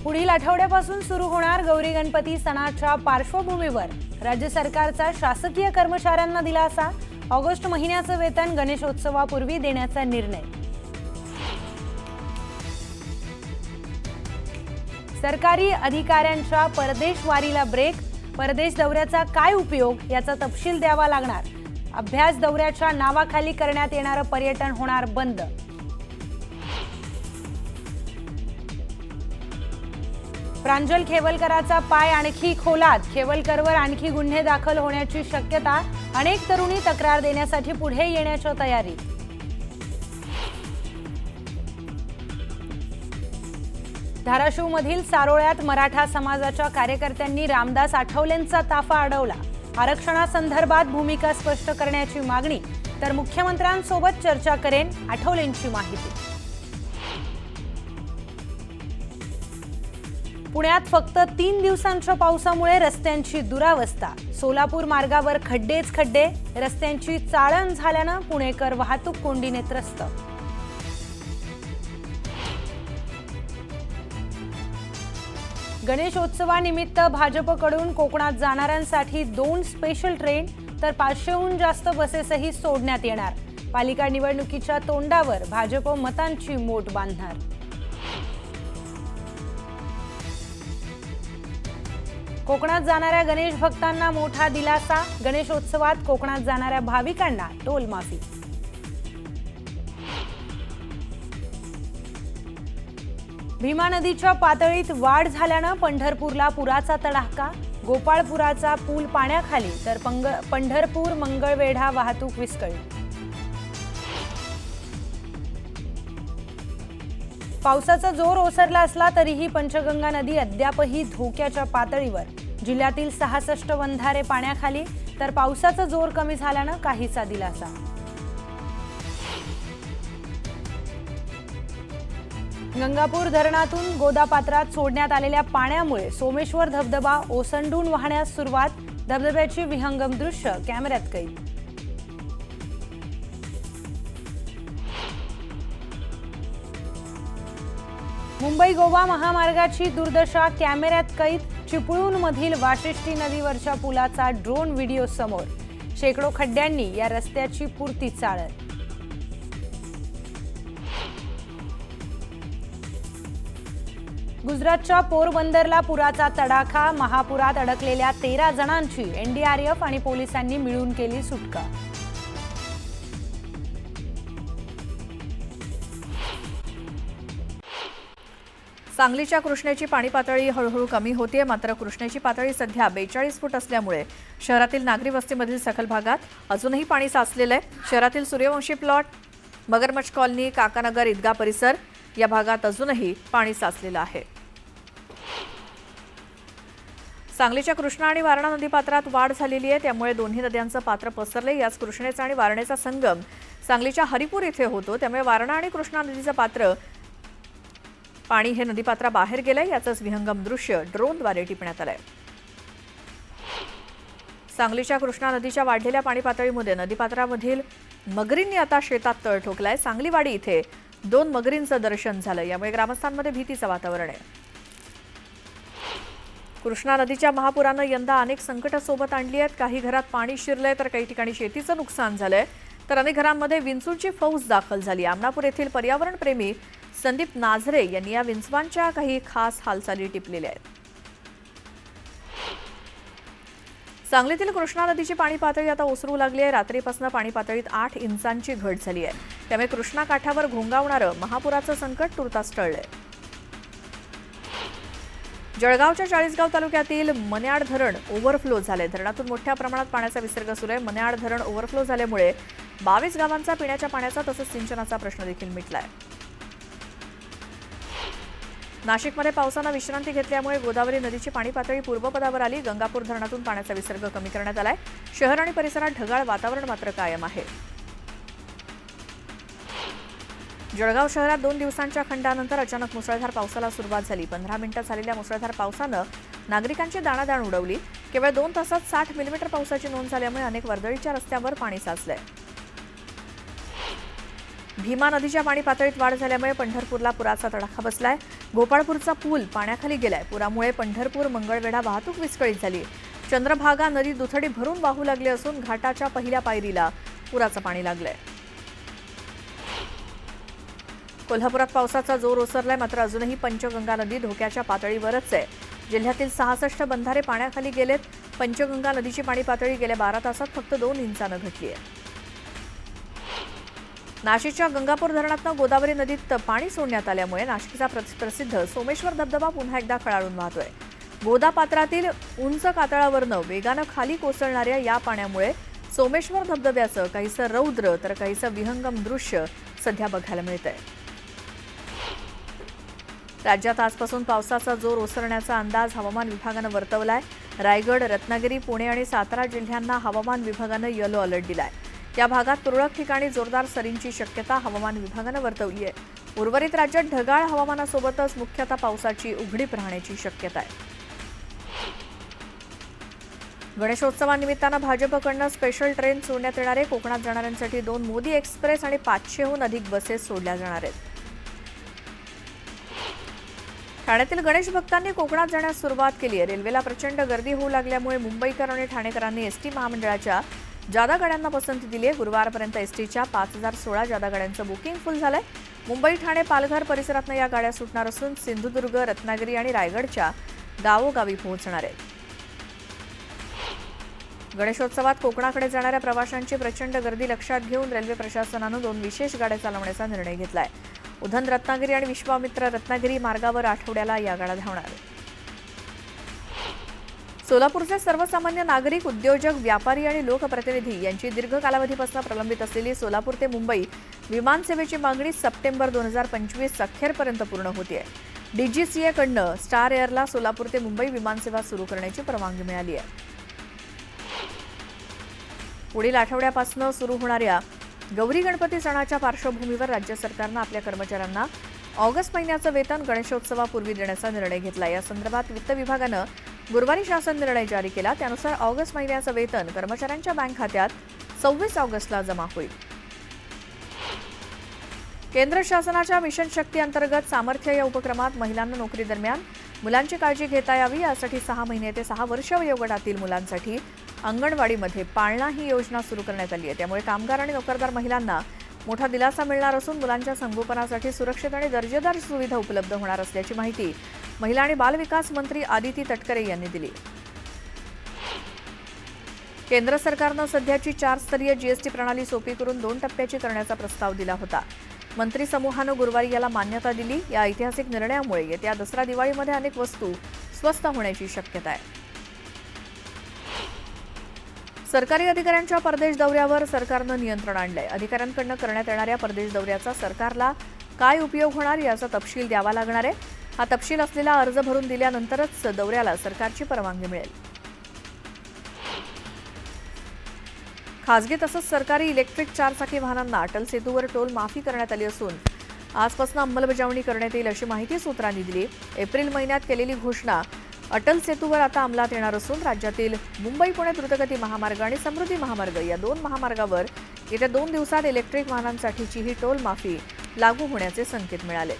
पुढील आठवड्यापासून सुरू होणार गौरी गणपती सणाच्या पार्श्वभूमीवर राज्य सरकारचा शासकीय कर्मचाऱ्यांना दिलासा। ऑगस्ट महिन्याचं वेतन गणेशोत्सवापूर्वी देण्याचा निर्णय। सरकारी अधिकाऱ्यांच्या परदेश वारीला ब्रेक। परदेश दौऱ्याचा काय उपयोग याचा तपशील द्यावा लागणार। अभ्यास दौऱ्याच्या नावाखाली करण्यात येणारं पर्यटन होणार बंद। प्रांजल खेवलकराचा पाय आणखी खोलात। खेवलकरवर आणखी गुन्हे दाखल होण्याची शक्यता। अनेक तरुणी तक्रार देण्यासाठी पुढे येण्याची तयारी। धाराशिवमधील सारोळ्यात मराठा समाजाच्या कार्यकर्त्यांनी रामदास आठवलेंचा ताफा अडवला। आरक्षणासंदर्भात भूमिका स्पष्ट करण्याची मागणी, तर मुख्यमंत्र्यांसोबत चर्चा करेन, आठवलेंची माहिती। पुण्यात फक्त 3 दिवसांच्या पावसामुळे रस्त्यांची दुरावस्था। सोलापूर मार्गावर खड्डेच खड्डे। रस्त्यांची चाळण झाल्यानं पुणेकर वाहतूक कोंडीने त्रस्त। गणेशोत्सवानिमित्त भाजपकडून कोकणात जाणाऱ्यांसाठी 2 स्पेशल ट्रेन तर 500हून जास्त बसेसही सोडण्यात येणार। पालिका निवडणुकीच्या तोंडावर भाजप मतांची मोट बांधणार। कोकणात जाणाऱ्या गणेश भक्तांना मोठा दिलासा। गणेशोत्सवात कोकणात जाणाऱ्या भाविकांना टोल माफी। भीमा नदीच्या पातळीत वाढ झाल्यानं पंढरपूरला पुराचा तडाखा। गोपाळपुराचा पूल पाण्याखाली, तर पंढरपूर मंगळवेढा वाहतूक विस्कळीत। पावसाचा जोर ओसरला असला तरीही पंचगंगा नदी अद्यापही धोक्याच्या पातळीवर। जिल्ह्यातील 66 बंधारे पाण्याखाली, तर पावसाचा जोर कमी झाल्यानं काहीसा दिलासा। गंगापूर धरणातून गोदापात्रात सोडण्यात आलेल्या पाण्यामुळे सोमेश्वर धबधबा ओसंडून वाहण्यास सुरुवात। धबधब्याची विहंगम दृश्य कॅमेऱ्यात कैद। मुंबई गोवा महामार्गाची दुर्दशा कॅमेऱ्यात कैद। चिपळूणमधील वाशिष्ठी नदीवरच्या पुलाचा ड्रोन व्हिडिओ समोर। शेकडो खड्ड्यांनी या रस्त्याची पुरती चाळण। गुजरातच्या पोरबंदरला पुराचा तडाखा। महापुरात अडकलेल्या 13 जणांची एनडीआरएफ आणि पोलिसांनी मिळून केली सुटका। सांगलीच्या कृष्णेची पाणी पातळी हळूहळू कमी होते, मात्र कृष्णेची पातळी सध्या 42 फूट असल्यामुळे शहरातील नागरी वस्तीमधील सखल भागात अजूनही पाणी साचलेलं आहे। शहरातील सूर्यवंशी प्लॉट, मगरमच्छ कॉलनी, काकानगर, ईदगाह परिसर या भागात अजूनही पाणी साचलेलं आहे। सांगलीच्या कृष्णा आणि वारणा नदीपात्रात वाढ झालेली आहे, त्यामुळे दोन्ही नद्यांचं पात्र पसरले। याच कृष्णेचा आणि वारणेचा संगम सांगलीच्या हरिपूर इथे होतो, त्यामुळे वारणा आणि कृष्णा नदीचं पात्र पाणी हे नदीपात्राबाहेर गेलंय। याचंच विहंगम दृश्य ड्रोनद्वारे टिपण्यात आलंय। सांगलीच्या कृष्णा नदीच्या वाढलेल्या पाणी पातळीमुळे नदीपात्रामधील मगरींनी आता शेतात तळ ठोकलाय। सांगलीवाडी इथे 2 मगरींचं दर्शन झालं, यामुळे ग्रामस्थांमध्ये भीतीचं वातावरण आहे। कृष्णा नदीच्या महापुरानं यंदा अनेक संकटं सोबत आणली आहेत। काही घरात पाणी शिरलंय, तर काही ठिकाणी शेतीचं नुकसान झालंय, तर अनेक घरांमध्ये विंचूची फौज दाखल झाली। आमनापूर येथील पर्यावरणप्रेमी संदीप नाझरे यांनी या विंचवांच्या काही खास हालचाली टिपलेल्या आहेत। सांगलीतील कृष्णा नदीची पाणी पातळी आता ओसरू लागली आहे। रात्रीपासून पाणी पातळीत 8 इंचांची घट झाली आहे, त्यामुळे कृष्णा काठावर घोंगावणारं महापुराचं संकट तुर्तास टळलंय। जळगावच्या चाळीसगाव तालुक्यातील मन्याड धरण ओव्हरफ्लो झाले। धरणातून मोठ्या प्रमाणात पाण्याचा विसर्ग सुरू आहे। मन्याड धरण ओव्हरफ्लो झाल्यामुळे 22 गावांचा पिण्याच्या पाण्याचा तसंच सिंचनाचा प्रश्न देखील मिटलाय। नाशिकमध्ये पावसानं विश्रांती घेतल्यामुळे गोदावरी नदीची पाणी पातळी पूर्वपदावर आली। गंगापूर धरणातून पाण्याचा विसर्ग कमी करण्यात आलाय। शहर आणि परिसरात ढगाळ वातावरण मात्र कायम आहे। जळगाव शहरात 2 दिवसांच्या खंडानंतर अचानक मुसळधार पावसाला सुरुवात झाली। 15 मिनिटात झालेल्या मुसळधार पावसानं नागरिकांची दाणादाण उडवली। केवळ 2 तासात 60 मिलीमीटर पावसाची नोंद झाल्यामुळे अनेक वर्दळीच्या रस्त्यांवर पाणी साचलंय। भीमा नदीच्या पाणी पातळीत वाढ झाल्यामुळे पंढरपूरला पुराचा तडाखा बसलाय. गोपाळपूरचा पूल पाण्याखाली गेलाय. पुरामुळे पंढरपूर मंगळवेढा वाहतूक विस्कळीत झाली. चंद्रभागा नदी दुथडी भरून वाहू लागली असून घाटाच्या पहिल्या पायरीला पुराचं पाणी लागलंय. कोल्हापुरात पावसाचा जोर ओसरलाय, मात्र अजूनही पंचगंगा नदी धोक्याच्या पातळीवरच आहे. जिल्ह्यातील 66 बंधारे पाण्याखाली गेलेत. पंचगंगा नदीची पाणी पातळी गेल्या 12 तासात फक्त 2 इंचानं घटली आहे. नाशिकच्या गंगापूर धरणातनं गोदावरी नदीत पाणी सोडण्यात आल्यामुळे नाशिकचा प्रसिद्ध सोमेश्वर धबधबा पुन्हा एकदा खळाळून वाहतोय. गोदापात्रातील उंच कातळावरनं वेगानं खाली कोसळणाऱ्या या पाण्यामुळे सोमेश्वर धबधब्याचं काहीसं रौद्र तर काहीसं विहंगम दृश्य सध्या बघायला मिळतंय. राज्यात आजपासून पावसाचा जोर ओसरण्याचा अंदाज हवामान विभागानं वर्तवलाय. रायगड, रत्नागिरी, पुणे आणि सातारा जिल्ह्यांना हवामान विभागानं येलो अलर्ट दिलाय. या भागात तुरळक ठिकाणी जोरदार सरींची शक्यता हवामान विभागानं वर्तवली आहे. उर्वरित राज्यात ढगाळ हवामानासोबतच मुख्यतः पावसाची उघडीप राहण्याची शक्यता आहे. गणेशोत्सवानिमित्तानं भाजपकडनं स्पेशल ट्रेन सोडण्यात येणार आहे. कोकणात जाणाऱ्यांसाठी 2 मोदी एक्सप्रेस आणि 500हून अधिक बसेस सोडल्या जाणार आहेत. ठाण्यातील गणेश भक्तांनी कोकणात जाण्यास सुरुवात केली आहे. रेल्वेला प्रचंड गर्दी होऊ लागल्यामुळे मुंबईकर आणि ठाणेकरांनी एसटी महामंडळाच्या जादा गाड्यांना पसंती दिली आहे. गुरुवारपर्यंत एसटीच्या 5016 जादा गाड्यांचं बुकिंग फुल झालंय. मुंबई, ठाणे, पालघर परिसरातनं या गाड्या सुटणार असून सिंधुदुर्ग, रत्नागिरी आणि रायगडच्या गावोगावी पोहोचणार आहेत. गणेशोत्सवात कोकणाकडे जाणाऱ्या प्रवाशांची प्रचंड गर्दी लक्षात घेऊन रेल्वे प्रशासनानं 2 विशेष गाड्या चालवण्याचा निर्णय घेतलाय. उधन रत्नागिरी आणि विश्वामित्र रत्नागिरी मार्गावर आठवड्याला या गाड्या धावणार. सोलापूरचे सर्वसामान्य नागरिक, उद्योजक, व्यापारी आणि लोकप्रतिनिधी यांची दीर्घ कालावधीपासून प्रलंबित असलेली सोलापूर ते मुंबई विमानसेवेची मागणी सप्टेंबर 2025 अखेरपर्यंत पूर्ण होतीये. डीजीसीएकडनं स्टार एअरला सोलापूर ते मुंबई विमानसेवा सुरू करण्याची परवानगी मिळाली आहे. पुढील आठवड्यापासून सुरू होणाऱ्या गौरी गणपती सणाच्या पार्श्वभूमीवर राज्य सरकारनं आपल्या कर्मचाऱ्यांना ऑगस्ट महिन्याचं वेतन गणेशोत्सवापूर्वी देण्याचा निर्णय घेतला. या संदर्भात वित्त विभागानं गुरुवारी शासन निर्णय जारी केला. त्यानुसार ऑगस्ट महिन्याचं वेतन कर्मचाऱ्यांच्या बँक खात्यात 26 ऑगस्टला जमा होईल. केंद्र शासनाच्या मिशन शक्ती अंतर्गत सामर्थ्य या उपक्रमात महिलांना नोकरी दरम्यान मुलांची काळजी घेता यावी यासाठी 6 महिने ते 6 वर्ष वयोगटातील मुलांसाठी अंगणवाडीमध्ये पाळणा ही योजना सुरू करण्यात आली आहे. त्यामुळे कामगार आणि नोकरदार महिलांना मोठा दिलासा मिळणार असून मुलांच्या संगोपनासाठी सुरक्षित आणि दर्जेदार सुविधा उपलब्ध होणार असल्याची माहिती महिला आणि बालविकास मंत्री आदिती तटकरे यांनी दिली. केंद्र सरकारनं सध्याची 4-स्तरीय जीएसटी प्रणाली सोपी करून 2 टप्प्याची करण्याचा प्रस्ताव दिला होता. मंत्री समूहानं गुरुवारी याला मान्यता दिली. या ऐतिहासिक निर्णयामुळे येत्या दसरा दिवाळीमध्ये अनेक वस्तू स्वस्त होण्याची शक्यता आहे. सरकारी अधिकाऱ्यांच्या परदेश दौऱ्यावर सरकारनं नियंत्रण आणलंय. अधिकाऱ्यांकडून करण्यात येणाऱ्या परदेश दौऱ्याचा सरकारला काय उपयोग होणार याचा तपशील द्यावा लागणार आहे. हा तपशील असलेला अर्ज भरून दिल्यानंतरच दौऱ्याला सरकारची परवानगी मिळेल. खासगी तसंच सरकारी इलेक्ट्रिक 4चाकी वाहनांना अटल सेतूवर टोल माफी करण्यात आली असून आजपासून अंमलबजावणी करण्यात येईल अशी माहिती सूत्रांनी दिली. एप्रिल महिन्यात केलेली घोषणा अटल सेतूवर आता अंमलात येणार असून राज्यातील मुंबई पुणे द्रुतगती महामार्ग आणि समृद्धी महामार्ग या 2 महामार्गावर येत्या 2 दिवसात इलेक्ट्रिक वाहनांसाठीची ही टोल माफी लागू होण्याचे संकेत मिळाले.